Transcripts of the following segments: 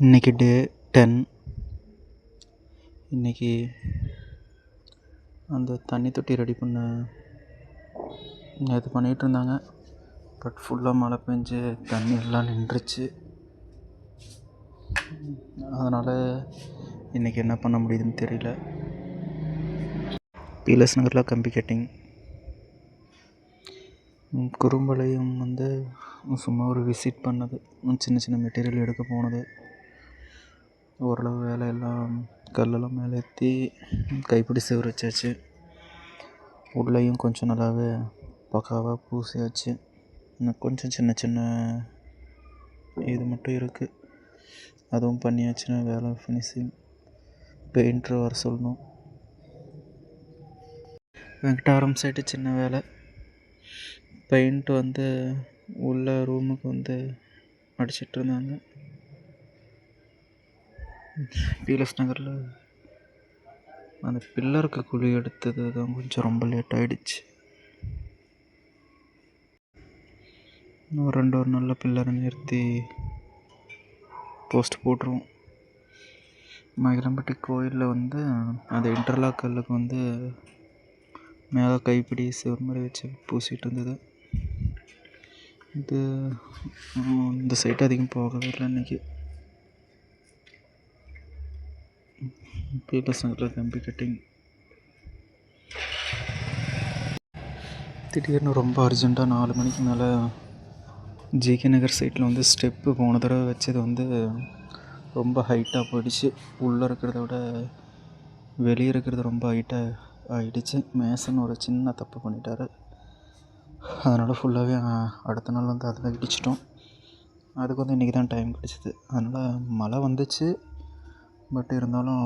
இன்றைக்கி டே 10. இன்றைக்கி அந்த தண்ணி தொட்டி ரெடி பண்ண நேற்று பண்ணிகிட்டு இருந்தாங்க. பட் ஃபுல்லாக மழை பெஞ்சு தண்ணி எல்லாம் நின்றுச்சு. அதனால் இன்றைக்கி என்ன பண்ண முடியுதுன்னு தெரியல. பீலஸ் நகரில் கம்பி கட்டிங், குறும்பலையும் சும்மா ஒரு விசிட் பண்ணது, சின்ன சின்ன மெட்டீரியல் எடுக்க போனது. ஓரளவு வேலையெல்லாம் கல்லெல்லாம் மேலே ஏற்றி கைப்பிடி செவுரு வச்சாச்சு. உள்ளேயும் கொஞ்சம் நல்லாவே பக்காவாக பூசியாச்சு. இன்னும் கொஞ்சம் சின்ன சின்ன இது மட்டும் இருக்குது, அதுவும் பண்ணியாச்சுன்னா வேலை ஃபினிஷிங். பெயிண்டர் வர சொல்லணும். வெங்கடாரம் சைடு சின்ன வேலை. பெயிண்ட் உள்ள ரூமுக்கு அடிச்சிட்டு இருந்தாங்க. பீலஸ் நகரில் அந்த பில்லருக்கு குழி எடுத்தது தான் கொஞ்சம் ரொம்ப லேட் ஆகிடுச்சு. ஒரு நல்ல பில்லரை நிறுத்தி போஸ்ட் போட்டுருவோம். மயிலம்பட்டி கோயிலில் அந்த இன்டர்லாக் கல்லுக்கு மேலே கைப்பிடி செவ்வறு மாதிரி வச்சு பூசிகிட்டு இருந்தது. இந்த சைட்டு அதிகம் போகவே இல்லை. இன்றைக்கி பீலஸ் நகரில் கம்பி கட்டிங். திடீர்னு ரொம்ப அர்ஜெண்ட்டாக 4 மணிக்கு மேலே ஜிகே நகர் சைட்டில் ஸ்டெப்பு போன தடவை வச்சது ரொம்ப ஹைட்டாக போயிடுச்சு. உள்ளே இருக்கிறத விட வெளியே இருக்கிறது ரொம்ப ஹைட்டாக ஆகிடுச்சு. மேசன் ஒரு சின்ன தப்பு பண்ணிட்டார். அதனால் ஃபுல்லாகவே அடுத்த நாள் அதில் இடிச்சிட்டோம். அதுக்கு இன்றைக்கி தான் டைம் கிடச்சிது. அதனால் மழை வந்துச்சு. பட் இருந்தாலும்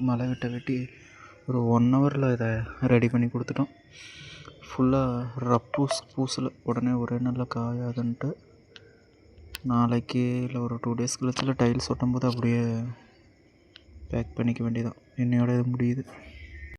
மழை வெட்டி ஒரு 1 ஹவரில் இதை ரெடி பண்ணி கொடுத்துட்டோம். ஃபுல்லாக பூசலை. உடனே ஒரே நாளில் காயாதுன்ட்டு நாளைக்கு இல்லை ஒரு 2 டேஸ் கழிச்சில் டைல்ஸ் ஒட்டும் போது அப்படியே பேக் பண்ணிக்க வேண்டியதான். இன்னையோட இது முடியுது.